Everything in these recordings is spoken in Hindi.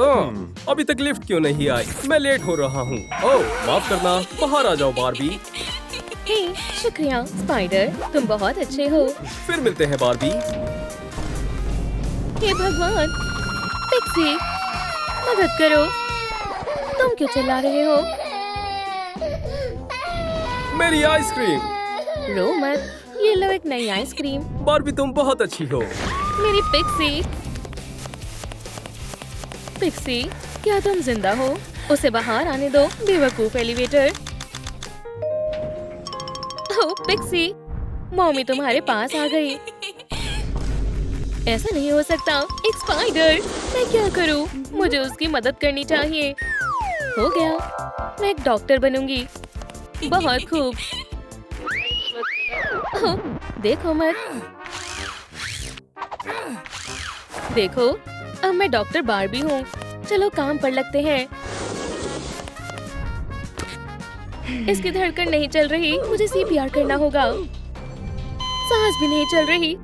अभी तक लिफ्ट क्यों नहीं आई? मैं लेट हो रहा हूँ। ओह, माफ करना, बाहर आ जाओ बारबी। हे, शुक्रिया स्पाइडर, तुम बहुत अच्छे हो। फिर मिलते हैं बारबी। हे भगवान, पिक्सी, मदद करो। तुम क्यों चिल्ला रहे हो? मेरी आइसक्रीम। रो मत, ये लो एक नई आइसक्रीम। बारबी तुम बहुत अच्छी हो। मेरी पिक्सी। पिक्सी, क्या तुम जिंदा हो? उसे बाहर आने दो, बेवकूफ एलिवेटर। ओह पिक्सी, मम्मी तुम्हारे पास आ गई। ऐसा नहीं हो सकता, एक स्पाइडर। मैं क्या करूं? मुझे उसकी मदद करनी चाहिए। हो गया, मैं एक डॉक्टर बनूंगी। बहुत खूब। ओह, देखो मत। देखो, अब मैं डॉक्टर बारबी हूँ। चलो काम पर लगते हैं। इसकी धड़कन नहीं चल रही, मुझे सीपीआर करना होगा। सांस भी नहीं चल रही।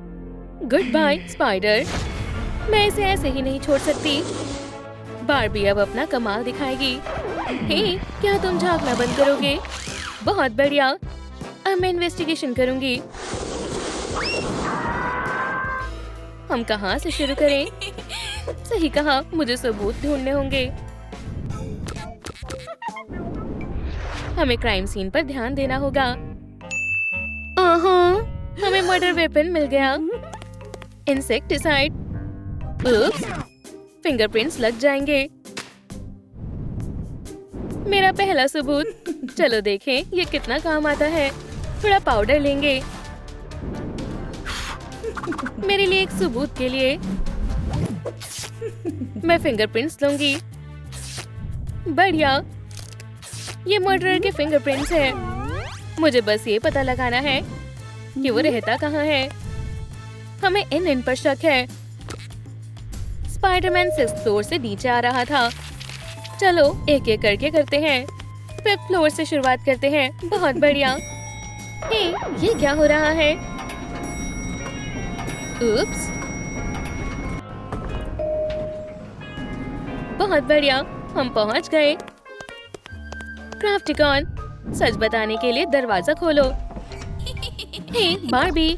गुड बाय स्पाइडर, मैं इसे ऐसे ही नहीं छोड़ सकती। बारबी अब अपना कमाल दिखाएगी। हे, क्या तुम झांकना बंद करोगे? बहुत बढ़िया, अब मैं इन्वेस्टिगेशन करूंगी। हम कहाँ से शुरू करें? सही कहा, मुझे सबूत ढूंढने होंगे। हमें क्राइम सीन पर ध्यान देना होगा। हमें मर्डर वेपन मिल गया। इंसेक्टिसाइड। उप्स, फिंगरप्रिंट्स लग जाएंगे। मेरा पहला सबूत। चलो देखें ये कितना काम आता है। थोड़ा पाउडर लेंगे मेरे लिए एक सबूत के लिए। मैं फिंगरप्रिंट्स लूंगी। बढ़िया, ये मर्डरर के फिंगरप्रिंट्स हैं। मुझे बस ये पता लगाना है कि वो रहता कहाँ है। हमें इन पर शक है। स्पाइडरमैन 6th फ्लोर से नीचे आ रहा था। चलो एक एक करके करते हैं। 5th फ्लोर से शुरुआत करते हैं। बहुत बढ़िया। हे, ये क्या हो रहा है? उप्स, बहुत बढ़िया, हम पहुंच गए। क्राफ्टिकॉन, सच बताने के लिए दरवाजा खोलो। हे बारबी,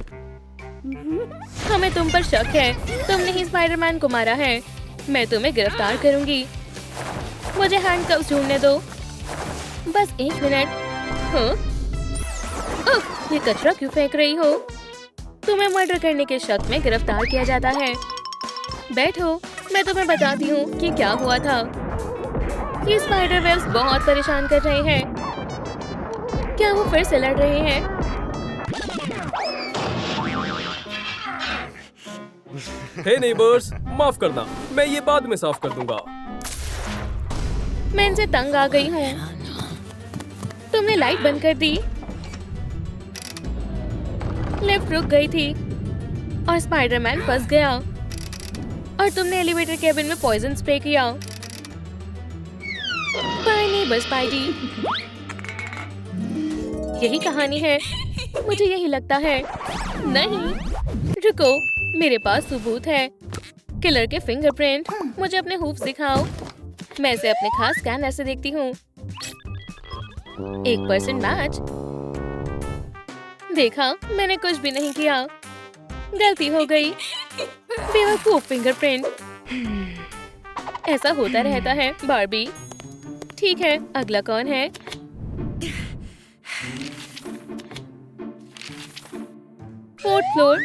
हमें तुम पर शक है। तुमने ही स्पाइडरमैन को मारा है। मैं तुम्हें गिरफ्तार करूंगी। मुझे हैंडकफ्स ढूंढने दो। बस 1 मिनट। हाँ? ये कचरा क्यों फेंक रही हो? तुम्हें मर्डर करने के शक में गिरफ्तार किया जाता है। बैठो, मैं तुम्हें बताती हूँ कि क्या हुआ था। ये स्पाइडर वेब्स बहुत परेशान कर रहे हैं। क्या वो फिर से लड़ रहे हैं? हे नेबर्स, माफ करना, मैं ये बाद में साफ कर दूंगा। मैं इनसे तंग आ गई हूँ। तुमने लाइट बंद कर दी। लिफ्ट रुक गई थी और स्पाइडरमैन फंस गया। और तुमने एलिवेटर केबिन में पॉइजन स्प्रे किया। Bye neighbour Spidey. यही कहानी है। मुझे यही लगता है। नहीं, रुको, मेरे पास सबूत है। किलर के फिंगरप्रिंट। मुझे अपने हूफ्स दिखाओ। मैं इसे अपने खास स्कैनर से देखती हूँ। 1% मैच। देखा, मैंने कुछ भी नहीं किया। गलती हो गई। बेवकूफ फिंगरप्रिंट। ऐसा होता रहता है बारबी। ठीक है, अगला कौन है? Fourth floor.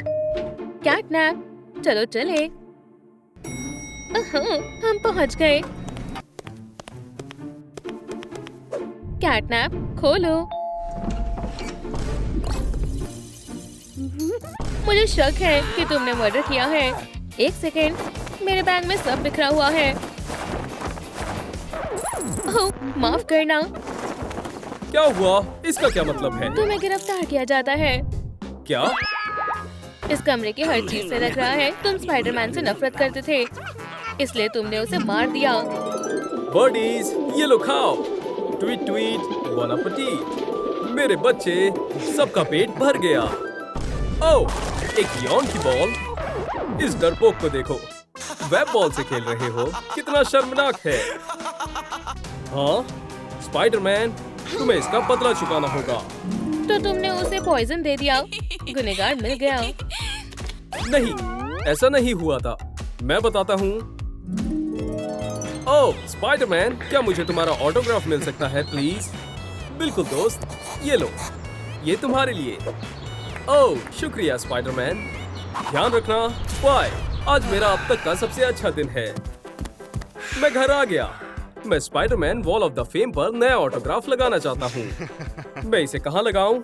कैटनैप। चलो चले। हम पहुंच गए। कैटनैप खोलो। मुझे शक है कि तुमने मर्डर किया है। 1 सेकेंड, मेरे बैग में सब बिखरा हुआ है। ओह, माफ करना। क्या हुआ? इसका क्या मतलब है? तुम्हें गिरफ्तार किया जाता है। क्या? इस कमरे की हर चीज से लग रहा है तुम स्पाइडरमैन से नफरत करते थे, इसलिए तुमने उसे मार दिया। बर्डीज, ये लो खाओ। Tweet tweet, bone appétit. मेरे बच्चे, सबका पेट भर गया। ओह, एक यॉन की बॉल। इस डरपोक को देखो। वेब बॉल से खेल रहे हो, कितना शर्मनाक है। हाँ स्पाइडरमैन, तुम्हें इसका बदला चुकाना होगा। तो तुमने उसे पॉइजन दे दिया, गुनहगार मिल गया। नहीं, ऐसा नहीं हुआ था, मैं बताता हूँ। ओह स्पाइडरमैन, क्या मुझे तुम्हारा ऑटोग्राफ मिल सकता है प्लीज? बिल्कुल दोस्त, ये लो, ये तुम्हारे लिए। ओह शुक्रिया स्पाइडरमैन, ध्यान रखना, बाय। आज मेरा अब तक का सबसे अच्छा दिन है। मैं घर आ गया। मैं Spiderman wall of the fame पर नया ऑटोग्राफ लगाना चाहता हूँ। मैं इसे कहाँ लगाऊं?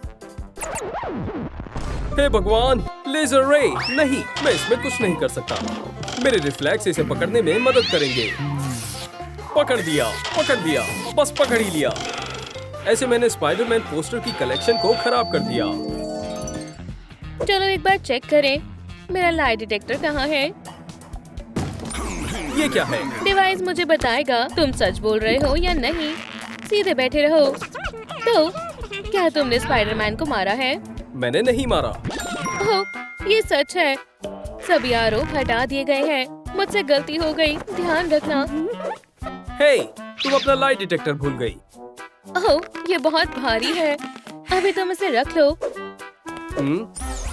हे भगवान, लेजर रे! नहीं, मैं इसमें कुछ नहीं कर सकता। मेरे रिफ्लेक्स इसे पकड़ने में मदद करेंगे। पकड़ दिया, बस पकड़ ही लिया। ऐसे मैंने स्पाइडरमैन पोस्टर की कलेक्शन को खराब कर दिया। चलो एक बार चेक करें, मेरा लाई डिटेक्टर कहाँ है? ये क्या है? डिवाइस मुझे बताएगा तुम सच बोल रहे हो या नहीं। सीधे बैठे रहो। तो क्या तुमने स्पाइडरमैन को मारा है? मैंने नहीं मारा। ओह, ये सच है। सभी आरोप हटा दिए गए हैं। मुझसे गलती हो गई, ध्यान रखना। हे, तुम अपना लाई डिटेक्टर भूल गई। ओह, ये बहुत भारी है। अभी तुम इसे रख लो।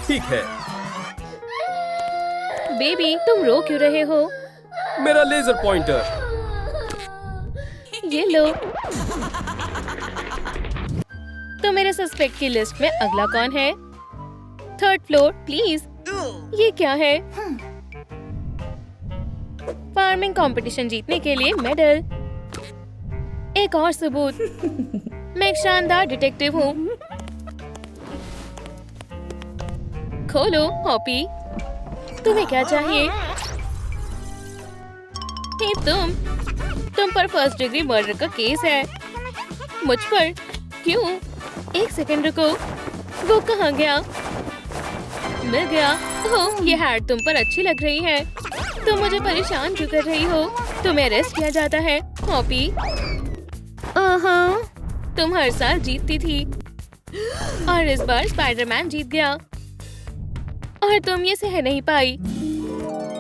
ठीक है। बेबी, तुम रो क्यों रहे हो? मेरा लेजर पॉइंटर। ये लो। तो मेरे सस्पेक्ट की लिस्ट में अगला कौन है? 3rd floor please. ये क्या है? फार्मिंग कंपटीशन जीतने के लिए मेडल। एक और सबूत। मैं एक शानदार डिटेक्टिव हूँ। खोलो हॉपी, तुम्हें क्या चाहिए? हे तुम पर 1st डिग्री मर्डर का केस है। मुझ पर? क्यों? एक सेकंड रुको, वो कहाँ गया? मिल गया। ओह, ये हैट तुम पर अच्छी लग रही है। तुम मुझे परेशान क्यों कर रही हो? तुम्हें अरेस्ट किया जाता है हॉपी। तुम हर साल जीतती थी और इस बार स्पाइडरमैन जीत गया और तुम ये सह नहीं पाई।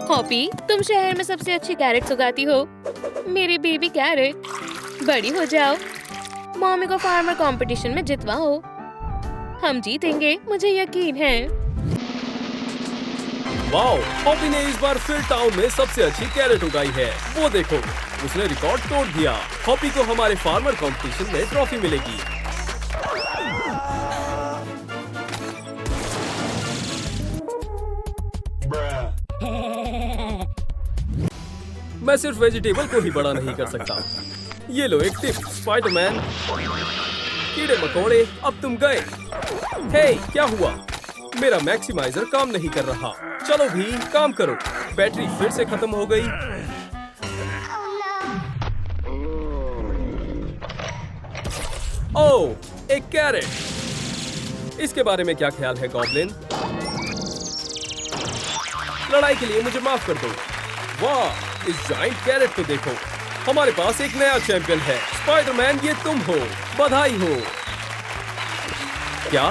हॉपी, तुम शहर में सबसे अच्छी कैरेट्स उगाती हो। मेरी बेबी कैरेट, बड़ी हो जाओ। मम्मी को फार्मर कंपटीशन में जितवाओ। हम जीतेंगे, मुझे यकीन है। वाओ, हॉपी ने इस बार फिर टाउन में सबसे अच्छी कैरेट उगाई है। वो देखो, उसने रिकॉर्ड तोड़ दिया। हॉपी को हमारे फार्मर कंपटीशन में ट्रॉफी मिलेगी। मैं सिर्फ वेजिटेबल को ही बड़ा नहीं कर सकता। ये लो एक टिप स्पाइडरमैन। कीड़े मकोड़े, अब तुम गए। हे, क्या हुआ? मेरा मैक्सिमाइजर काम नहीं कर रहा। चलो भी काम करो। बैटरी फिर से खत्म हो गई। ओह, एक कैरेट। इसके बारे में क्या ख्याल है गॉब्लिन? लड़ाई के लिए मुझे माफ कर दो। वाह, इस जाइंट कैरेट को देखो। हमारे पास एक नया चैंपियन है। स्पाइडरमैन, ये तुम हो। बधाई हो। क्या?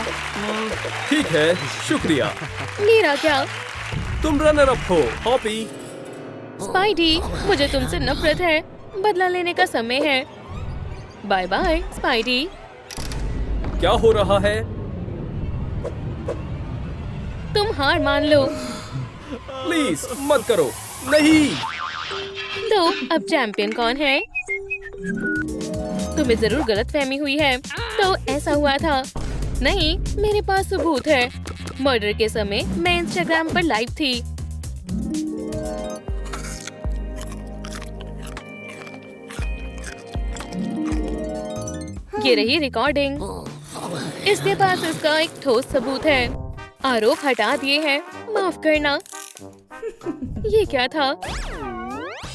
ठीक है, शुक्रिया। मेरा क्या? तुम रनर अप हो हॉपी। स्पाइडी, मुझे तुमसे नफरत है। बदला लेने का समय है। Bye bye Spidey. क्या हो रहा है? तुम हार मान लो। प्लीज मत करो। नहीं। तो अब चैंपियन कौन है? तुम्हें जरूर गलतफहमी हुई है। तो ऐसा हुआ था। नहीं, मेरे पास सबूत है। मर्डर के समय मैं इंस्टाग्राम पर लाइव थी। ये रही रिकॉर्डिंग। इसके पास इसका एक ठोस सबूत है। आरोप हटा दिए हैं। माफ करना। ये क्या था?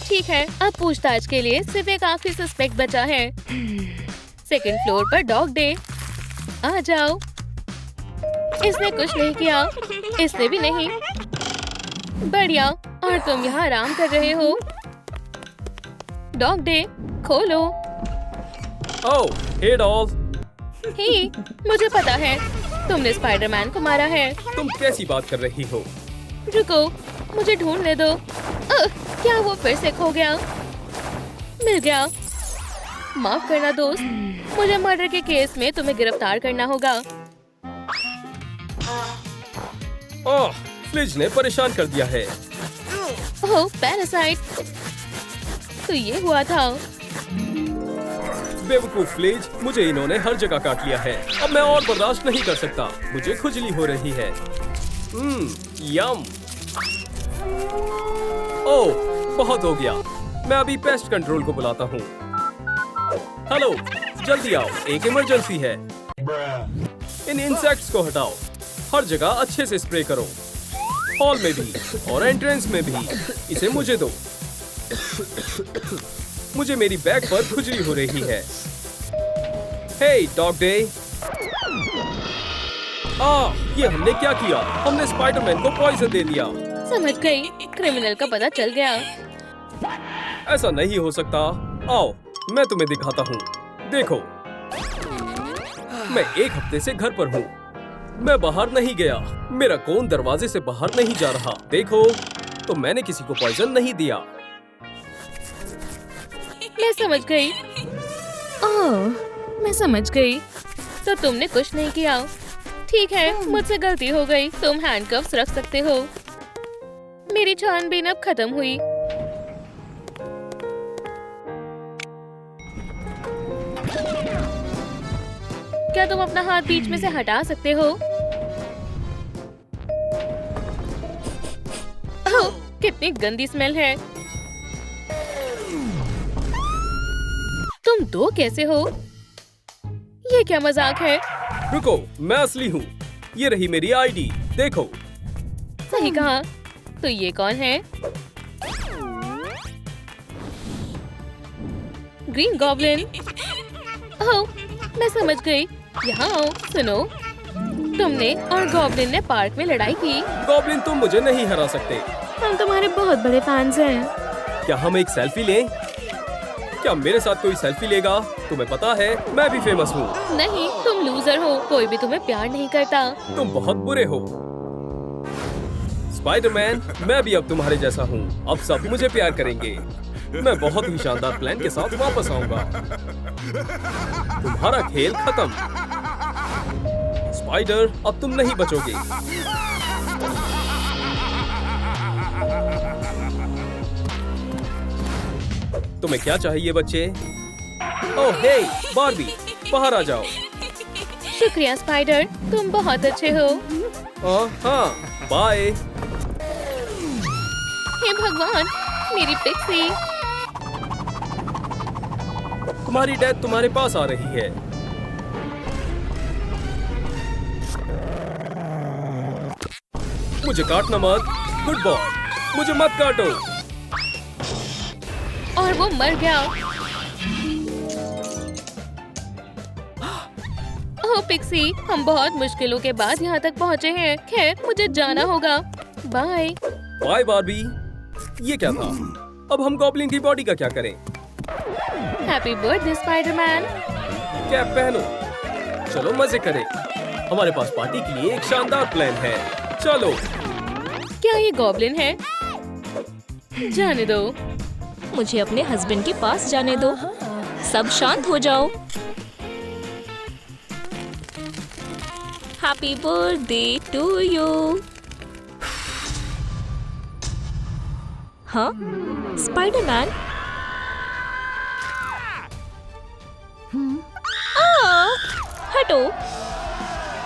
ठीक है, अब पूछताछ के लिए सिर्फ एक आखिरी सस्पेक्ट बचा है। 2nd फ्लोर पर डॉग डे। आ जाओ। इसने कुछ नहीं किया। इसने भी नहीं। बढ़िया। और तुम यहाँ आराम कर रहे हो। डॉग डे, खोलो। ओह, हे डॉल्स। हे, मुझे पता है तुमने स्पाइडरमैन को मारा है। तुम कैसी बात कर रही हो? रुको, मुझे ढूंढने दो। क्या वो फिर से खो गया? मिल गया। माफ करना दोस्त, मुझे मर्डर के केस में तुम्हें गिरफ्तार करना होगा। ओह, फ्लिज ने परेशान कर दिया है। ओह, पैरासाइट। तो ये हुआ था। बेवकूफ फ्लिज, मुझे इन्होंने हर जगह काट लिया है। अब मैं और बर्दाश्त नहीं कर सकता। मुझे खुजली हो रही है। यम। ओह, बहुत हो गया। मैं अभी पेस्ट कंट्रोल को बुलाता हूँ। हेलो, जल्दी आओ, एक इमरजेंसी है। इन इंसेक्ट्स को हटाओ। हर जगह अच्छे से स्प्रे करो, हॉल में भी और एंट्रेंस में भी। इसे मुझे दो। मुझे मेरी बैग पर खुजली हो रही है। हे डॉग डे। ये हमने क्या किया? हमने स्पाइडरमैन को पॉइजन दे दिया। समझ गई, क्रिमिनल का पता चल गया। ऐसा नहीं हो सकता। आओ, मैं तुम्हें दिखाता हूँ। देखो, मैं एक हफ्ते से घर पर हूँ। मैं बाहर नहीं गया। मेरा कोन दरवाजे से बाहर नहीं जा रहा। देखो, तो मैंने किसी को पॉइजन नहीं दिया। मैं समझ गई। ओह, मैं समझ गई। तो तुमने कुछ नहीं किया। ठीक है, मुझसे गलती हो गई। तुम हैंडकफ्स रख सकते हो। मेरी छानबीन अब खत्म हुई। क्या तुम अपना हाथ बीच में से हटा सकते हो? ओह, कितनी गंदी स्मेल है। तुम दो कैसे हो? ये क्या मजाक है? रुको, मैं असली हूँ। ये रही मेरी आईडी। देखो। सही कहा। तो ये कौन है? Green goblin. ओह, मैं समझ गई। यहाँ आओ, सुनो। तुमने और गॉब्लिन ने पार्क में लड़ाई की। गॉब्लिन, तुम मुझे नहीं हरा सकते। हम तुम्हारे बहुत बड़े फैंस हैं। क्या हम एक सेल्फी लें? क्या मेरे साथ कोई सेल्फी लेगा? तुम्हें पता है, मैं भी फेमस हूँ। नहीं, तुम लूजर हो। कोई भी तुम्हें प्यार नहीं करता। तुम बहुत बुरे हो। स्पाइडरमैन, मैं भी अब तुम्हारे जैसा हूँ। अब सब मुझे प्यार करेंगे। मैं बहुत ही शानदार प्लान के साथ वापस आऊंगा। तुम्हारा खेल खत्म। स्पाइडर, अब तुम नहीं बचोगे। तुम्हें क्या चाहिए बच्चे? ओह हे, बार्बी, बाहर आ जाओ। शुक्रिया स्पाइडर, तुम बहुत अच्छे हो। हाँ, बाय। हे भगवान, मेरी पिक्सी। तुम्हारी डेथ तुम्हारे पास आ रही है। मुझे काटना मत। गुड बॉय, मुझे मत काटो। और वो मर गया। ओह पिक्सी, हम बहुत मुश्किलों के बाद यहाँ तक पहुँचे हैं। खैर, मुझे जाना होगा। बाय। Bye Barbie. ये क्या था? अब हम गॉब्लिन की बॉडी का क्या करें? Happy birthday Spiderman. कैप पहनो। चलो मजे करें। हमारे पास पार्टी के लिए एक शानदार प्लान है। चलो। क्या ये गॉब्लिन है? जाने दो। मुझे अपने हस्बैंड के पास जाने दो। सब शांत हो जाओ। Happy birthday to you. हाँ, स्पाइडरमैन। हटो।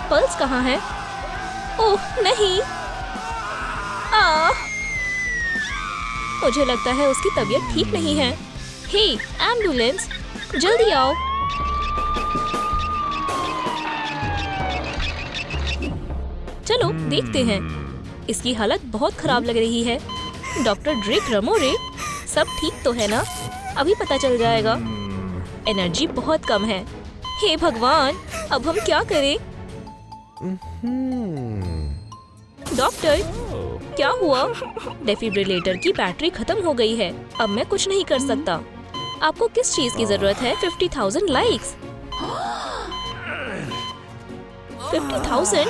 पल्स कहाँ है? ओह नहीं। मुझे लगता है उसकी तबीयत ठीक नहीं है। हे एम्बुलेंस, जल्दी आओ। चलो देखते हैं। इसकी हालत बहुत खराब लग रही है। डॉक्टर ड्रेक रमोरे, सब ठीक तो है ना? अभी पता चल जाएगा। एनर्जी बहुत कम है। हे भगवान, अब हम क्या करें? डॉक्टर, क्या हुआ? डेफिब्रिलेटर की बैटरी खत्म हो गई है। अब मैं कुछ नहीं कर सकता। आपको किस चीज की जरूरत है? 50,000 लाइक्स। 50,000?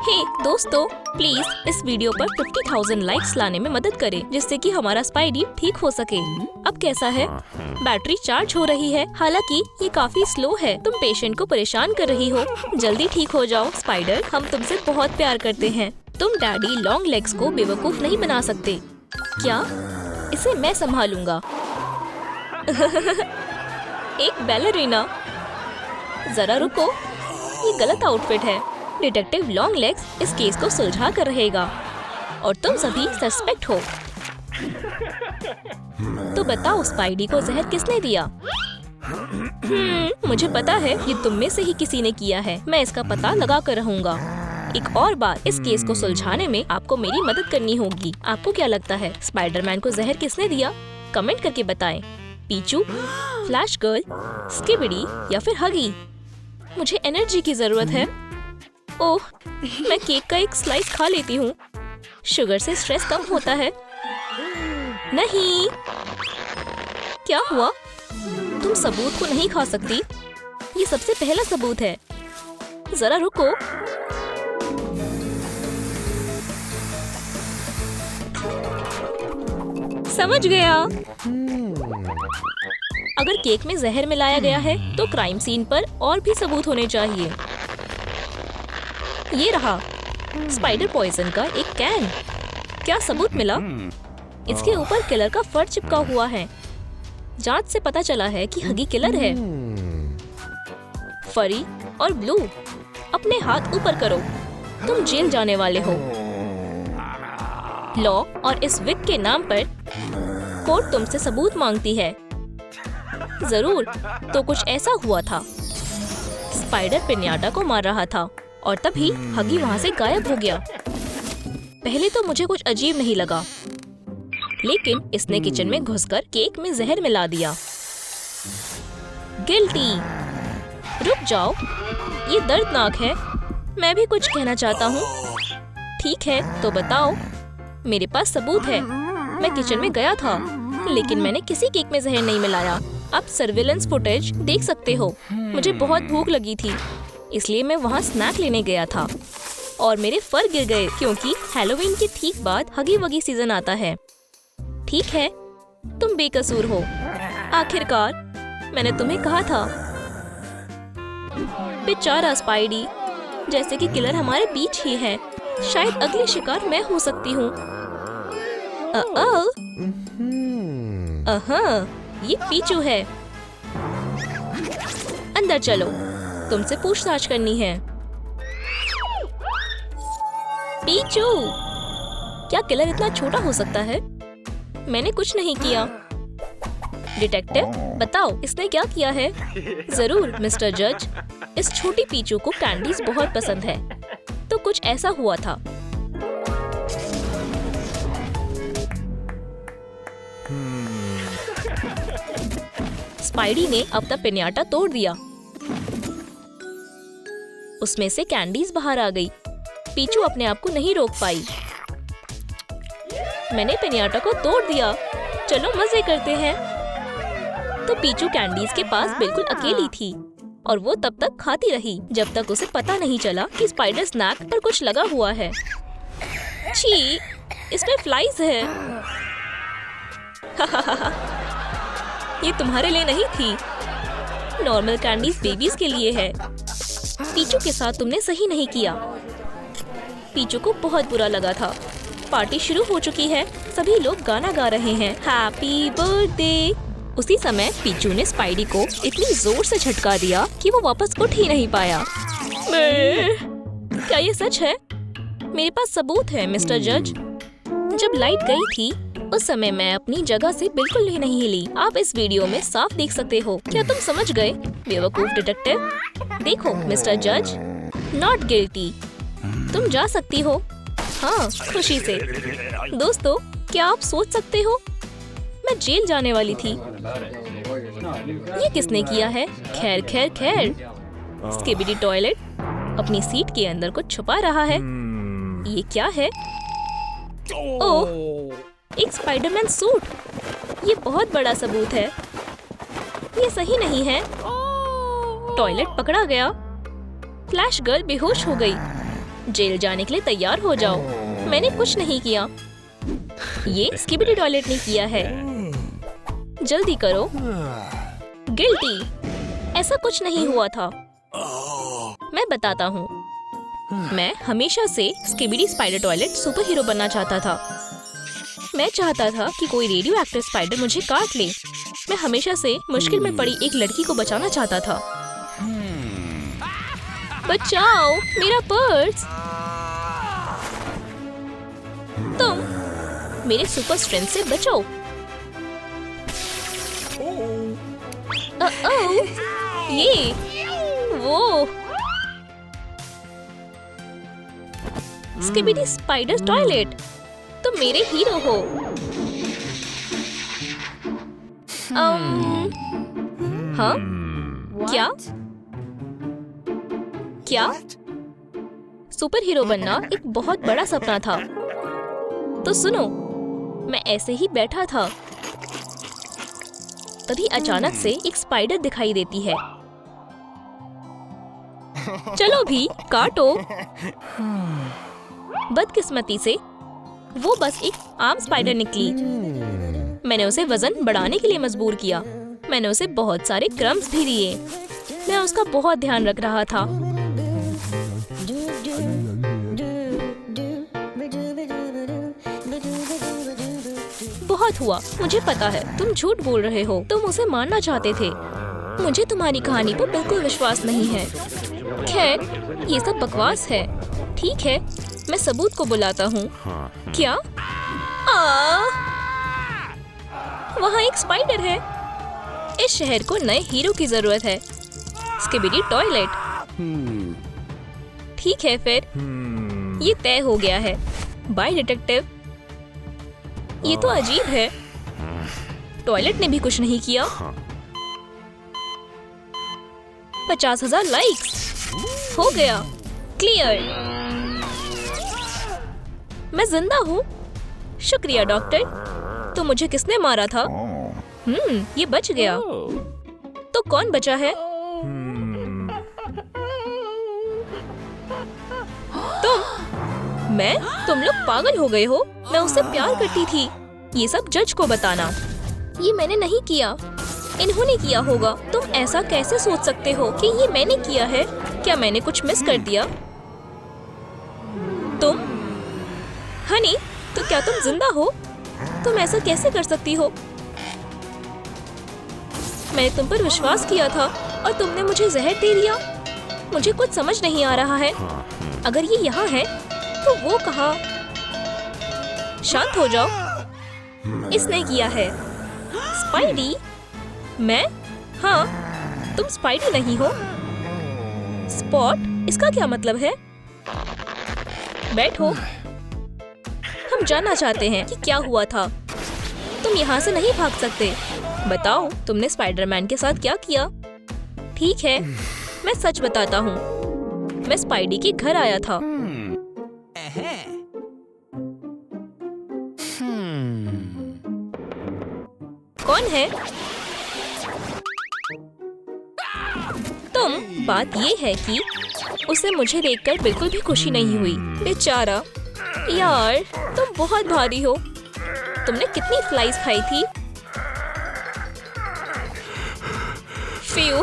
हे दोस्तों, प्लीज इस वीडियो पर 50,000 लाइक्स लाने में मदद करें, जिससे कि हमारा स्पाइडी ठीक हो सके। अब कैसा है? बैटरी चार्ज हो रही है, हालांकि ये काफी स्लो है। तुम पेशेंट को परेशान कर रही हो। जल्दी ठीक हो जाओ स्पाइडर, हम तुमसे बहुत प्यार करते हैं। तुम डैडी लॉन्ग लेग्स को बेवकूफ नहीं बना सकते। क्या? इसे मैं संभालूंगा। एक बैलरीना। जरा रुको, ये गलत आउटफिट है। डिटेक्टिव लॉन्ग लेग्स इस केस को सुलझा कर रहेगा और तुम सभी सस्पेक्ट हो। तो बताओ स्पाइडी को जहर किसने दिया? मुझे पता है ये तुम में से ही किसी ने किया है। मैं इसका पता लगा कर रहूंगा। एक और बार इस केस को सुलझाने में आपको मेरी मदद करनी होगी। आपको क्या लगता है स्पाइडरमैन को जहर किसने दिया? कमेंट करके बताएं। पीचू, फ्लैश गर्ल, स्किबिडी या फिर हगी? मुझे एनर्जी की जरूरत है। ओह, मैं केक का एक स्लाइस खा लेती हूँ। शुगर से स्ट्रेस कम होता है। नहीं, क्या हुआ? तुम सबूत को नहीं खा सकती। ये सबसे पहला सबूत है। जरा रुको। समझ गया। अगर केक में जहर मिलाया गया है तो क्राइम सीन पर और भी सबूत होने चाहिए। ये रहा स्पाइडर पॉइजन का एक कैन। क्या सबूत मिला? इसके ऊपर किलर का फर चिपका हुआ है। जांच से पता चला है कि हगी किलर है। फरी और ब्लू, अपने हाथ ऊपर करो। तुम जेल जाने वाले हो। लॉ और इस विक के नाम पर कोर्ट तुमसे सबूत मांगती है। जरूर, तो कुछ ऐसा हुआ था। स्पाइडर पिन्याटा को मार रहा था और तभी हगी वहाँ से गायब हो गया। पहले तो मुझे कुछ अजीब नहीं लगा, लेकिन इसने किचन में घुसकर केक में जहर मिला दिया। गिल्टी। रुक जाओ, ये दर्दनाक है। मैं भी कुछ कहना चाहता हूँ। ठीक है, तो बताओ। मेरे पास सबूत है। मैं किचन में गया था, लेकिन मैंने किसी केक में जहर नहीं मिलाया। आप सर्विलेंस फुटेज देख सकते हो। मुझे बहुत भूख लगी थी, इसलिए मैं वहाँ स्नैक लेने गया था और मेरे फर गिर गए क्योंकि हैलोवीन के ठीक बाद हगी वगी सीजन आता है। ठीक है, तुम बेकसूर हो। आखिरकार मैंने तुम्हें कहा था। बेचारा स्पाइडी, जैसे कि किलर हमारे बीच ही है। शायद अगली शिकार मैं हो सकती हूँ। ये पीचू है। अंदर चलो, तुमसे पूछताछ करनी है। पीचू, क्या किलर इतना छोटा हो सकता है? मैंने कुछ नहीं किया। डिटेक्टिव, बताओ इसने क्या किया है? जरूर मिस्टर जज, इस छोटी पीचू को कैंडीज बहुत पसंद है, तो कुछ ऐसा हुआ था। स्पाइडी ने अपना पिन्याटा तोड़ दिया। उसमें से कैंडीज बाहर आ गई। पीचू अपने आप को नहीं रोक पाई। मैंने पिन्याटा को तोड़ दिया। चलो मजे करते हैं। तो पीचू कैंडीज के पास बिल्कुल अकेली थी और वो तब तक खाती रही जब तक उसे पता नहीं चला कि स्पाइडर स्नैक पर कुछ लगा हुआ है। छी, इसमें फ्लाइज है। ये तुम्हारे लिए नहीं थी। नॉर्मल कैंडीज बेबीज के लिए है। पीचू के साथ तुमने सही नहीं किया। पीचू को बहुत बुरा लगा था। पार्टी शुरू हो चुकी है। सभी लोग गाना गा रहे हैं, हैप्पी बर्थडे। उसी समय पीचू ने स्पाइडी को इतनी जोर से झटका दिया कि वो वापस उठ ही नहीं पाया। क्या ये सच है? मेरे पास सबूत है मिस्टर जज। जब लाइट गई थी उस समय मैं अपनी जगह से बिल्कुल भी नहीं हिली। आप इस वीडियो में साफ देख सकते हो। क्या तुम समझ गए बेवकूफ डिटेक्टिव? देखो मिस्टर जज, नॉट गिल्टी। तुम जा सकती हो। हाँ, खुशी से। दोस्तों, क्या आप सोच सकते हो मैं जेल जाने वाली थी। ये किसने किया है? खैर खैर खैर। स्किबिडी टॉयलेट अपनी सीट के अंदर कुछ छुपा रहा है। ये क्या है? ओह, एक स्पाइडरमैन सूट। ये बहुत बड़ा सबूत है। ये सही नहीं है। टॉयलेट पकड़ा गया। फ्लैश गर्ल बेहोश हो गई। जेल जाने के लिए तैयार हो जाओ। मैंने कुछ नहीं किया। ये स्किबिडी टॉयलेट ने किया है। जल्दी करो। गिल्टी। ऐसा कुछ नहीं हुआ था। मैं बताता हूँ। मैं हमेशा से skibidi spider toilet super hero बनना चाहता था। मैं चाहता था कि कोई रेडियो एक्टिव स्पाइडर मुझे काट ले। मैं हमेशा से मुश्किल में पड़ी एक लड़की को बचाना चाहता था। बचाओ मेरा पर्स। तुम मेरे सुपर स्ट्रेंथ से बचो। ये वो स्किबिडी स्पाइडर टॉयलेट, तुम मेरे हीरो हो। हाँ? क्या? क्या? सुपर हीरो बनना एक बहुत बड़ा सपना था। तो सुनो, मैं ऐसे ही बैठा था, तभी अचानक से एक स्पाइडर दिखाई देती है। चलो भी काटो। बदकिस्मती से वो बस एक आम स्पाइडर निकली। मैंने उसे वजन बढ़ाने के लिए मजबूर किया। मैंने उसे बहुत सारे क्रम्स भी दिए। मैं उसका बहुत ध्यान रख रहा था। बहुत हुआ, मुझे पता है तुम झूठ बोल रहे हो। तुम उसे मारना चाहते थे। मुझे तुम्हारी कहानी पर बिल्कुल विश्वास नहीं है। खैर, ये सब बकवास है। ठीक है, मैं सबूत को बुलाता हूँ। क्या? वहाँ एक स्पाइडर है। इस शहर को नए हीरो की जरूरत है। Skibidi Toilet. ठीक है फिर, ये तय हो गया है। Bye detective. ये तो अजीब है। टॉयलेट ने भी कुछ नहीं किया। 50,000 लाइक्स। हो गया। क्लियर। मैं जिंदा हूँ। शुक्रिया डॉक्टर। तो मुझे किसने मारा था? ये बच गया। तो कौन बचा है? तुम। मैं? तुम लोग पागल हो गए हो। मैं उससे प्यार करती थी। ये सब जज को बताना। ये मैंने नहीं किया, इन्होंने किया होगा। तुम ऐसा कैसे सोच सकते हो कि ये मैंने किया है? क्या मैंने कुछ मिस कर दिया? तुम हनी, तो क्या तुम जिंदा हो? तुम ऐसा कैसे कर सकती हो? मैंने तुम पर विश्वास किया था और तुमने मुझे जहर दे दिया। मुझे कुछ समझ नहीं आ रहा है। अगर ये यहाँ है तो वो कहाँ? शांत हो जाओ। इसने किया है। स्पाइडी? मैं? हाँ, तुम स्पाइडी नहीं हो। स्पॉट? इसका क्या मतलब है? बैठो। हम जानना चाहते हैं कि क्या हुआ था। तुम यहाँ से नहीं भाग सकते। बताओ, तुमने स्पाइडरमैन के साथ क्या किया? ठीक है, मैं सच बताता हूँ। मैं स्पाइडी के घर आया था। कौन है तुम? बात ये है कि उसे मुझे देखकर बिल्कुल भी खुशी नहीं हुई। बेचारा। यार, तुम बहुत भारी हो। तुमने कितनी फ्लाइज खाई थी? फ्यू।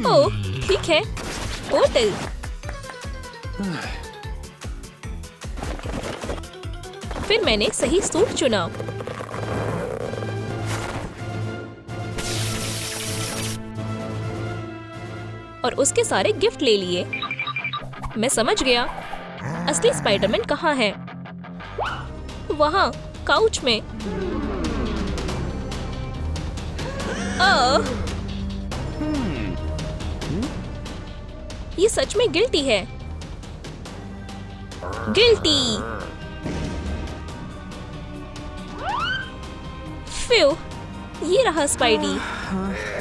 ओह, ठीक है। होटल। फिर मैंने सही सूट चुना। और उसके सारे गिफ्ट ले लिए। मैं समझ गया। असली स्पाइडरमैन कहाँ है? वहाँ, काउच में। ये सच में गिल्टी है। गिल्टी। फ्यू, ये रहा स्पाइडी।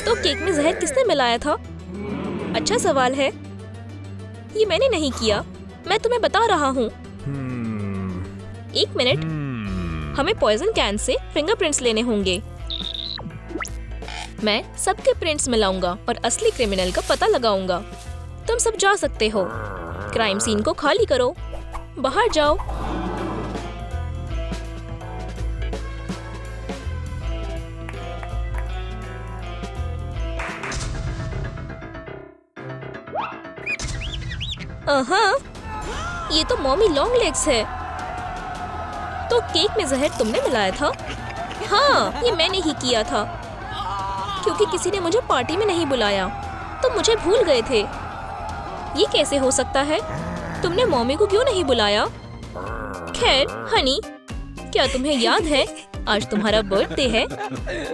तो केक में जहर किसने मिलाया था? अच्छा सवाल है। ये मैंने नहीं किया। मैं तुम्हें बता रहा हूँ। एक मिनट, हमें पॉइजन कैन से फिंगरप्रिंट्स लेने होंगे। मैं सबके प्रिंट्स मिलाऊंगा और असली क्रिमिनल का पता लगाऊंगा। तुम सब जा सकते हो। क्राइम सीन को खाली करो, बाहर जाओ। ये तो मॉमी लॉन्ग लेग्स है। तो केक में जहर तुमने मिलाया था? हाँ, ये मैंने ही किया था, क्योंकि किसी ने मुझे पार्टी में नहीं बुलाया, तो मुझे भूल गए थे। ये कैसे हो सकता है? तुमने मॉमी को क्यों नहीं बुलाया? खैर हनी, क्या तुम्हें याद है आज तुम्हारा बर्थडे है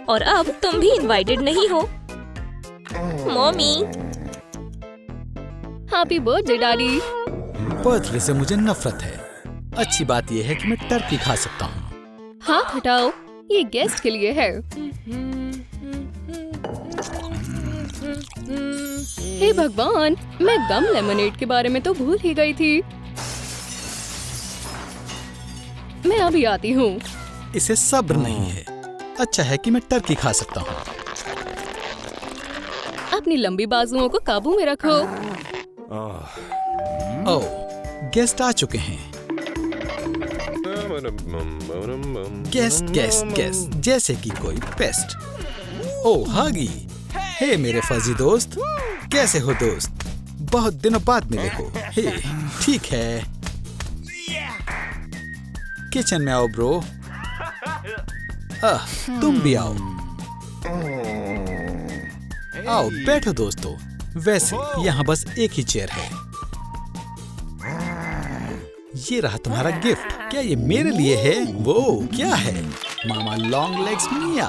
और अब तुम भी इनवाइटेड नहीं हो। Mommy, happy birthday daddy. Birthday से मुझे नफरत है। अच्छी बात यह है कि मैं टर्की खा सकता हूँ। हाथ हटाओ, ये गेस्ट के लिए है। हे भगवान, मैं गम लेमनेड के बारे में तो भूल ही गई थी। मैं अभी आती हूँ। इसे सब्र नहीं है। अच्छा है कि मैं टर्की खा सकता हूँ। अपनी लंबी बाजुओं को काबू में रखो। ओह, गेस्ट आ चुके हैं। गेस्ट गेस्ट गेस्ट, जैसे कि कोई पेस्ट। ओह हगी, हे मेरे फजी दोस्त, कैसे हो दोस्त? बहुत दिनों बाद मिले हो। हे, ठीक है। किचन में आओ ब्रो। तुम भी आओ। आओ बैठो दोस्तों। वैसे यहाँ बस एक ही चेयर है। ये रहा तुम्हारा गिफ्ट। क्या ये मेरे लिए है? वो क्या है? मामा लॉन्ग लेग्स मिया।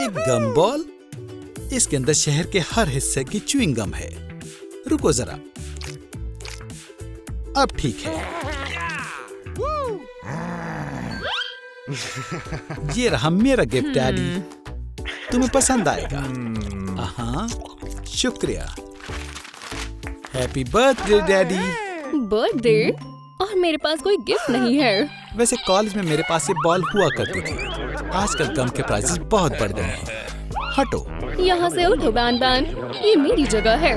एक गम बॉल। इसके अंदर शहर के हर हिस्से की च्युइंग गम है। रुको जरा, अब ठीक है। ये रहा मेरा गिफ्ट डैडी। तुम्हें पसंद आएगा। हाँ, शुक्रिया। Happy birthday daddy. बर्थडे? और मेरे पास कोई गिफ्ट नहीं है। वैसे कॉलेज में मेरे पास ये बॉल हुआ करती थी। आजकल गम के प्राइसेस बहुत बढ़ गए हैं। हटो। यहाँ से उठो बैन बैन, ये मेरी जगह है।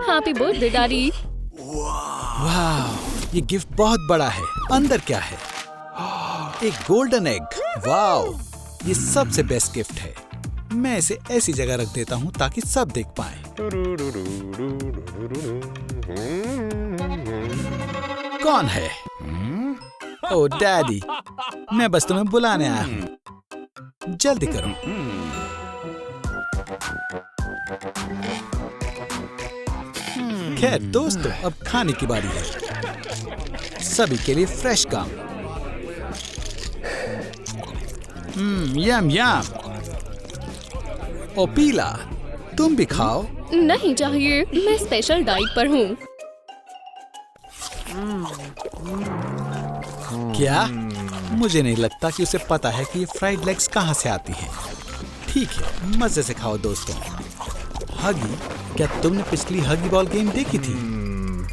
Happy birthday daddy. वाह, ये गिफ्ट बहुत बड़ा है। अंदर क्या है? एक गोल्डन एग। वाह, ये सबसे बेस्ट गिफ्ट है। मैं इसे ऐसी जगह रख देता हूँ ताकि सब देख पाएं। कौन है? ओह डैडी, मैं बस तुम्हें बुलाने आया हूँ। जल्दी करो। खैर दोस्तों, अब खाने की बारी है। सभी के लिए फ्रेश गम। यम यम। ओ पीला, तुम भी खाओ। नहीं चाहिए, मैं स्पेशल डाइट पर हूँ। क्या? मुझे नहीं लगता कि उसे पता है कि ये फ्राइड लेग्स कहाँ से आती हैं। ठीक है, मजे से खाओ दोस्तों। हगी, क्या तुमने पिछली हगी बॉल गेम देखी थी?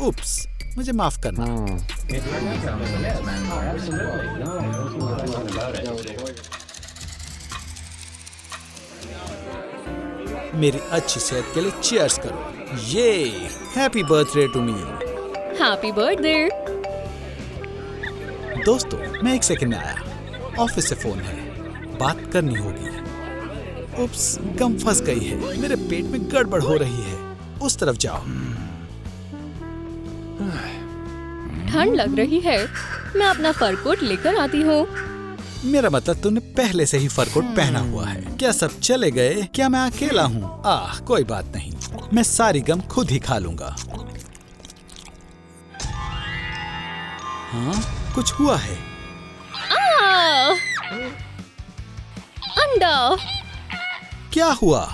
उप्स, मुझे माफ करना। मेरी अच्छी सेहत के लिए चीयर्स करो। ये happy birthday to me. Happy birthday. दोस्तों, मैं एक सेकंड में आया। ऑफिस से फोन है, बात करनी होगी। उप्स, गम फंस गई है। मेरे पेट में गड़बड़ हो रही है। उस तरफ जाओ। ठंड लग रही है, मैं अपना फर कोट लेकर आती हूँ। मेरा मतलब तूने पहले से ही फर कोट पहना हुआ है। क्या सब चले गए? क्या मैं अकेला हूँ? कोई बात नहीं, मैं सारी गम खुद ही खा लूंगा। हाँ, कुछ हुआ है? अंडा। क्या हुआ?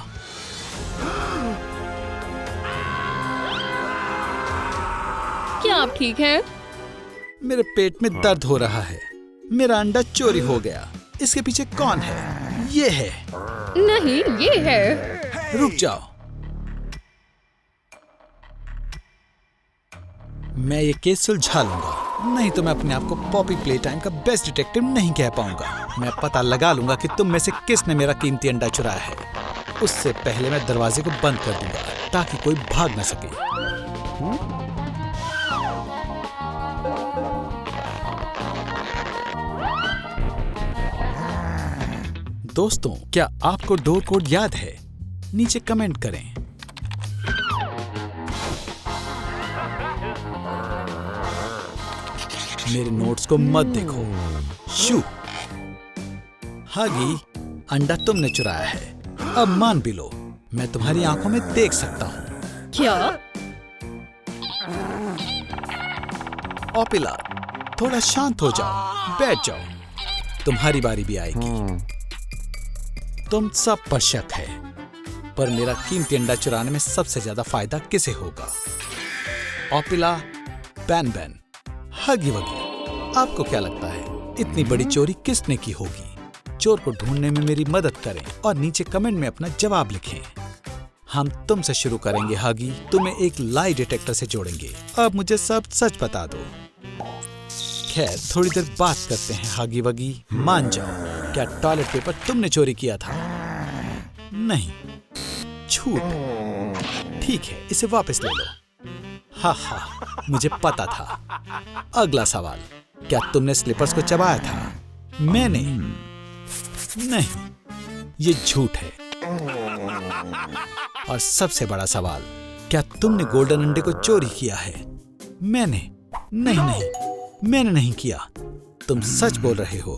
क्या आप ठीक हैं? मेरे पेट में दर्द हो रहा है। मेरा अंडा चोरी हो गया। इसके पीछे कौन है? ये है। नहीं, ये है। रुक जाओ। मैं ये केस सुलझा लूंगा। नहीं तो मैं अपने आप को पॉपी प्ले टाइम का बेस्ट डिटेक्टिव नहीं कह पाऊंगा। मैं पता लगा लूंगा कि तुम में से किसने मेरा कीमती अंडा चुराया है। उससे पहले मैं दरवाजे को बंद कर दूंगा ताकि कोई भाग न सके। दोस्तों, क्या आपको डोर कोड याद है? नीचे कमेंट करें। मेरे नोट्स को मत देखो। शू। हागी, अंडा तुमने चुराया है। अब मान भी लो, मैं तुम्हारी आंखों में देख सकता हूँ। क्या? ओपिला, थोड़ा शांत हो जाओ, बैठ जाओ। तुम्हारी बारी भी आएगी। तुम सब पर शक है, पर मेरा कीमती अंडा चुराने में सबसे ज्यादा फायदा किसे होगा? ओपिला, बैन बैन, हगी वगी। आपको क्या लगता है इतनी बड़ी चोरी किसने की होगी? चोर को ढूंढने में मेरी मदद करें और नीचे कमेंट में अपना जवाब लिखें। हम तुमसे शुरू करेंगे हागी। तुम्हें एक लाई डिटेक्टर से जोड़ेंगे। अब मुझे सब सच बता दो। खैर, थोड़ी देर बात करते हैं हागी वगी। मान जाओ, क्या टॉयलेट पेपर तुमने चोरी किया था? नहीं, झूठ। ठीक है, इसे वापस ले लो। हा हा, मुझे पता था। अगला सवाल, क्या तुमने स्लीपर्स को चबाया था? मैंने नहीं, ये झूठ है। और सबसे बड़ा सवाल, क्या तुमने गोल्डन अंडे को चोरी किया है? मैंने नहीं, मैंने नहीं किया। तुम सच बोल रहे हो।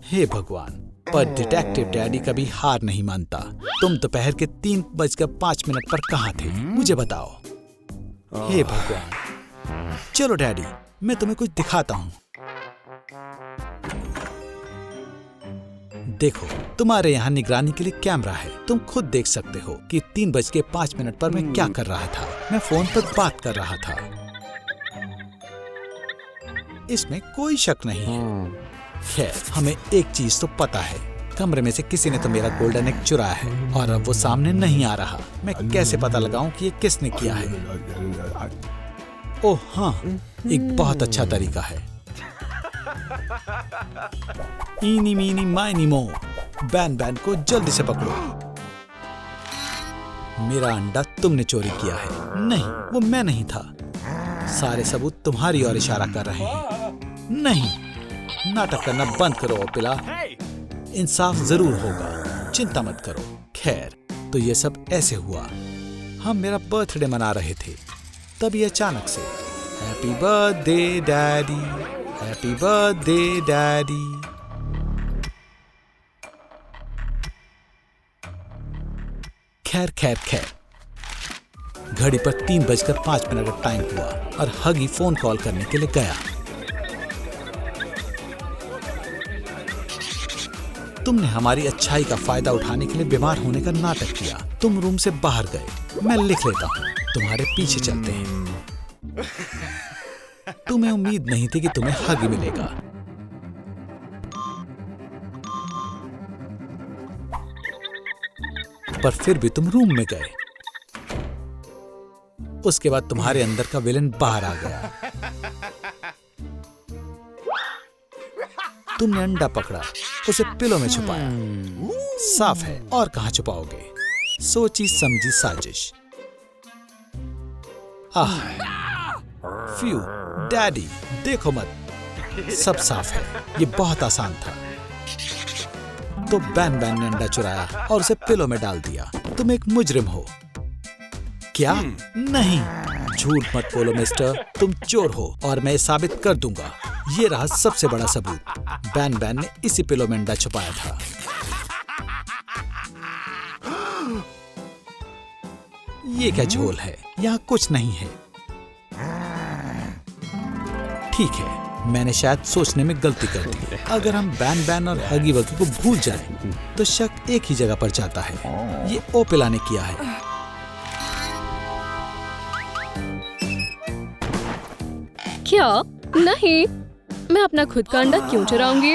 हे भगवान, पर डिटेक्टिव डैडी कभी हार नहीं मानता। तुम दोपहर के 3:05 पर कहाँ थे? मुझे बताओ। हे भगवान। चलो डैडी, मैं तुम्हें कुछ दिखाता हूँ। देखो, तुम्हारे यहाँ निगरानी के लिए कैमरा है। तुम खुद देख सकते हो कि 3:05 पर मैं क्या कर रहा था। मैं फोन पर बात कर रहा था। इसमें कोई शक नहीं है। खैर, हमें एक चीज तो पता है, कमरे में से किसी ने तो मेरा गोल्डन एग चुराया है और अब वो सामने नहीं आ रहा। मैं कैसे पता लगाऊं कि ये किसने किया है? ओह हाँ, एक बहुत अच्छा तरीका है। इनी मीनी माइनी मो, बैन बैन को जल्दी से पकड़ो। मेरा अंडा तुमने चोरी किया है। नहीं, वो मैं नहीं था। सारे सबूत तुम्हारी ओर इशारा कर रहे हैं। नहीं, नाटक करना बंद करो ओपिला। इंसाफ जरूर होगा, चिंता मत करो। खैर, तो ये सब ऐसे हुआ। हम मेरा बर्थडे मना रहे थे, तभी अचानक से happy birthday daddy, happy birthday daddy. खैर, घड़ी पर 3:05 का टाइम हुआ और हगी फोन कॉल करने के लिए गया। तुमने हमारी अच्छाई का फायदा उठाने के लिए बीमार होने का नाटक किया। तुम रूम से बाहर गए। मैं लिख लेता हूँ, तुम्हारे पीछे चलते हैं। तुम्हें उम्मीद नहीं थी कि तुम्हें हगी मिलेगा। पर फिर भी तुम रूम में गए। उसके बाद तुम्हारे अंदर का विलन बाहर आ गया। तुमने अंडा पकड़ा, उसे पिलो में छुपाया। साफ है, और कहां छुपाओगे? सोची समझी साजिश। आह, फ्यू, डैडी, देखो मत, सब साफ है। ये बहुत आसान था। तो बैन बैन ने अंडा चुराया और उसे पिलो में डाल दिया। तुम एक मुजरिम हो। क्या? नहीं, झूठ मत बोलो मिस्टर, तुम चोर हो और मैं साबित कर दूंगा। ये रहा सबसे बड़ा सबूत। बैन बैन ने इसी पिलो में अंडा छुपाया था। ये क्या झोल है? यहाँ कुछ नहीं है। ठीक है, मैंने शायद सोचने में गलती कर दी। अगर हम बैन बैन और हगी वगी को भूल जाएं, तो शक एक ही जगह पर जाता है। ये ओपिला ने किया है। क्या? नहीं, मैं अपना खुद का अंडा क्यों चुराऊंगी?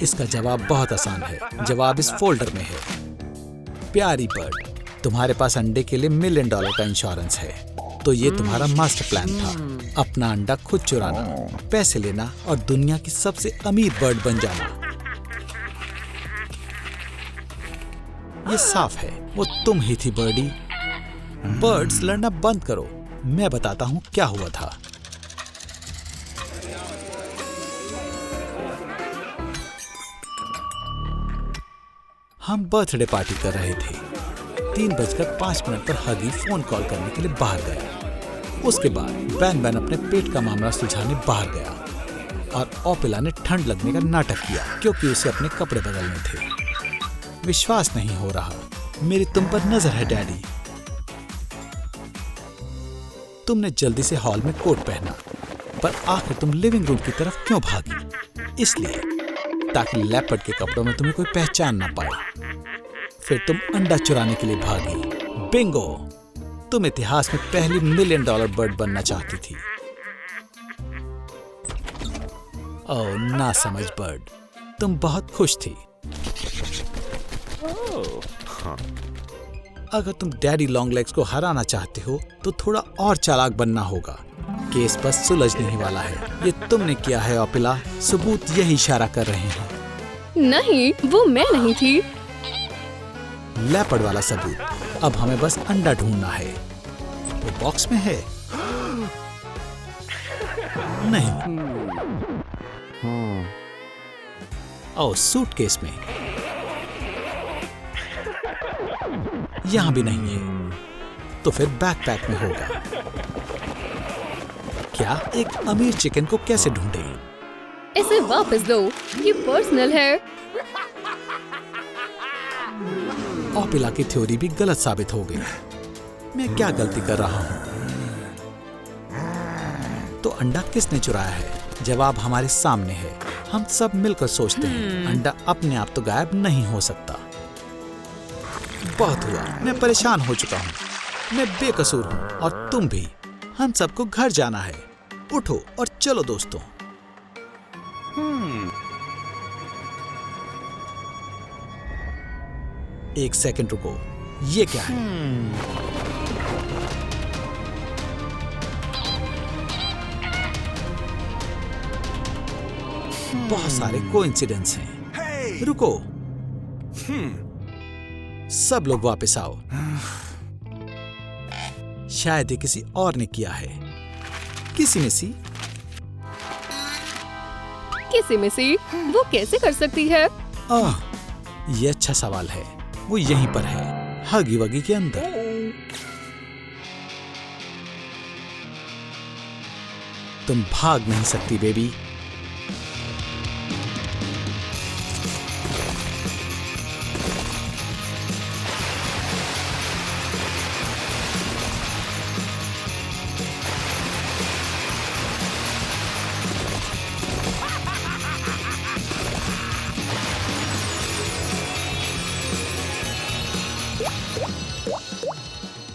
इसका जवाब बहुत आसान है। जवाब इस फोल्डर में है। प्यारी बर्ड, तुम्हारे पास अंडे के लिए $1 मिलियन का इंश्योरेंस है। तो ये तुम्हारा मास्टर प्लान था, अपना अंडा खुद चुराना, पैसे लेना और दुनिया की सबसे अमीर बर्ड बन जाना। ये साफ है वो तुम ही थी बर्डी। बर्ड्स लड़ना बंद करो, मैं बताता हूँ क्या हुआ था। हम बर्थडे पार्टी कर रहे थे। 3:05 पर हगी फोन कॉल करने के लिए बाहर गया। उसके बाद बैन बैन अपने पेट का मामला सुलझाने बाहर गया और ओपेला ने ठंड लगने का नाटक किया क्योंकि उसे अपने कपड़े बदलने थे। विश्वास नहीं हो रहा, मेरी तुम पर नजर है डैडी। तुमने जल्दी से हॉल में कोट पहना, पर आखिर तुम लिविंग रूम की तरफ क्यों भागी? इसलिए ताकि लेपर्ड के कपड़ों में तुम्हें कोई पहचान ना पाए। फिर तुम अंडा चुराने के लिए भागी। बिंगो, तुम इतिहास में पहली $1 मिलियन बर्ड बनना चाहती थी। ओह ना समझ बर्ड, तुम बहुत खुश थी। अगर तुम डैडी लॉन्ग लेग्स को हराना चाहते हो तो थोड़ा और चालाक बनना होगा। केस बस सुलझने ही वाला है। ये तुमने किया है ओपेला, सबूत यही इशारा कर रहे हैं। नहीं, वो मैं नहीं थी। लेपर्ड वाला सबूत। अब हमें बस अंडा ढूंढना है। वो बॉक्स में है? नहीं। ओह, सूटकेस में। यहां भी नहीं है, तो फिर बैकपैक में होगा। क्या एक अमीर चिकन को कैसे ढूंढे? इसे वापस दो, ये पर्सनल है। ओपेला की थ्योरी भी गलत साबित हो गई। मैं क्या गलती कर रहा हूँ? तो अंडा किसने चुराया है? जवाब हमारे सामने है। हम सब मिलकर सोचते हैं अंडा अपने आप तो गायब नहीं हो सकता। बहुत हुआ, मैं परेशान हो चुका हूँ। मैं बेकसूर हूँ और तुम भी। हम सबको घर जाना है। उठो और चलो दोस्तों। एक सेकंड रुको, ये क्या है? बहुत सारे कोइंसिडेंस हैं। रुको, सब लोग वापस आओ। शायद ये किसी और ने किया है। किसी में सी? किसी में से वो कैसे कर सकती है? ये अच्छा सवाल है। वो यहीं पर है, हगी वगी के अंदर। तुम भाग नहीं सकती बेबी।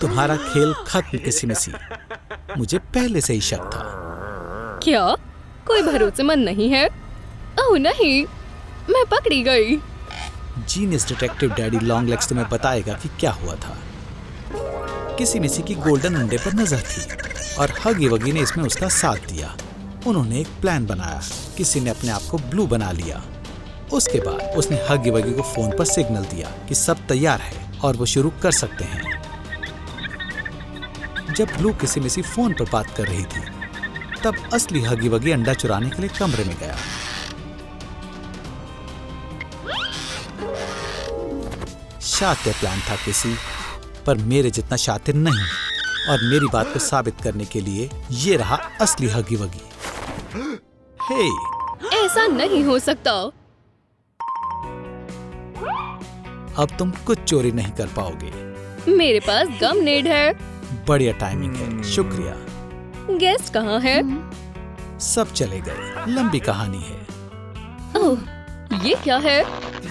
तुम्हारा खेल खत्म किसी में सी। मुझे पहले से ही शक था। क्या कोई भरोसेमंद नहीं है? ओह नहीं, मैं पकड़ी गई। Genius detective daddy long legs तुम्हें बताएगा कि क्या हुआ था। किसी मिसी की गोल्डन अंडे पर नजर थी और हगी वगी ने इसमें उसका साथ दिया। उन्होंने एक प्लान बनाया। किसी ने अपने आप को ब्लू बना लिया। उसके बाद उसने हगी वगी को फोन पर सिग्नल दिया कि सब तैयार है और वो शुरू कर सकते हैं। जब ब्लू किसी मिसी फोन पर बात कर रही थी, तब असली हगी वगी अंडा चुराने के लिए कमरे में गया। शातिर प्लान था किसी, पर मेरे जितना शातिर नहीं। और मेरी बात को साबित करने के लिए ये रहा असली हगी वगी। हे, ऐसा नहीं हो सकता। अब तुम कुछ चोरी नहीं कर पाओगे। मेरे पास गम नेड है। बढ़िया टाइमिंग है, शुक्रिया। गेस्ट कहाँ है? सब चले गए। लंबी कहानी है। ओह, ये क्या है?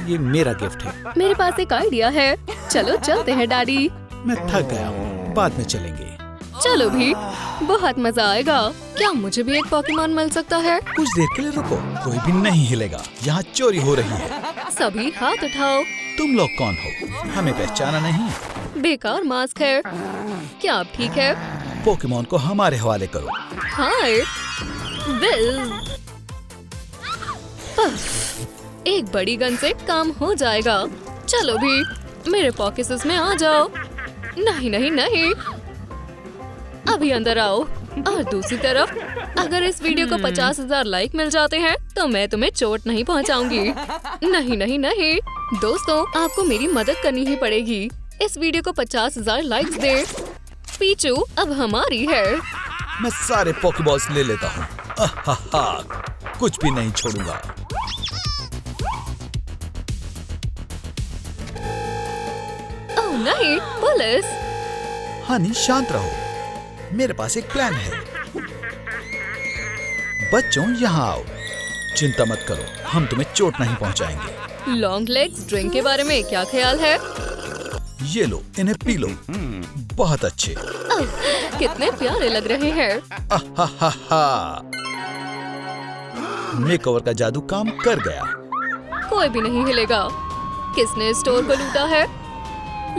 ये मेरा गिफ्ट है। मेरे पास एक आइडिया है। चलो चलते हैं डैडी। मैं थक गया हूँ, बाद में चलेंगे। चलो भी, बहुत मजा आएगा। क्या मुझे भी एक पोकेमॉन मिल सकता है? कुछ देर के लिए रुको, कोई भी नहीं हिलेगा। यहाँ चोरी हो रही है। सभी हाथ उठाओ। तुम लोग कौन हो? हमें पहचाना नहीं? बेकार मास्क है। क्या आप ठीक है? पोकेमॉन को हमारे हवाले करो। हाय विल। एक बड़ी गन से काम हो जाएगा। चलो भी। मेरे पॉकेट्स में आ जाओ। नहीं नहीं नहीं, अभी अंदर आओ। और दूसरी तरफ, अगर इस वीडियो को 50,000 लाइक मिल जाते हैं तो मैं तुम्हें चोट नहीं पहुंचाऊंगी। नहीं नहीं नहीं दोस्तों, आपको मेरी मदद करनी ही पड़ेगी। इस वीडियो को 50,000 लाइक्स दे। पीचू अब हमारी है। मैं सारे पोकेबॉल्स ले लेता हूँ। कुछ भी नहीं छोड़ूंगा। ओह नहीं, पुलिस। हनी शांत रहो, मेरे पास एक प्लान है। बच्चों यहाँ आओ, चिंता मत करो, हम तुम्हें चोट नहीं पहुँचाएंगे। लॉन्ग लेग्स ड्रिंक के बारे में क्या ख्याल है? ये लो, इन्हें पी लो। बहुत अच्छे। कितने प्यारे लग रहे हैं। मेकओवर का जादू काम कर गया। कोई भी नहीं हिलेगा। किसने स्टोर को लूटा है?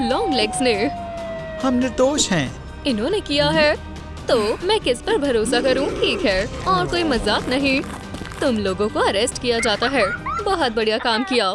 लॉन्ग लेग्स ने। हम निर्दोष हैं। इन्होंने किया है तो मैं किस पर भरोसा करूं? ठीक है, और कोई मजाक नहीं। तुम लोगों को अरेस्ट किया जाता है। बहुत बढ़िया काम किया।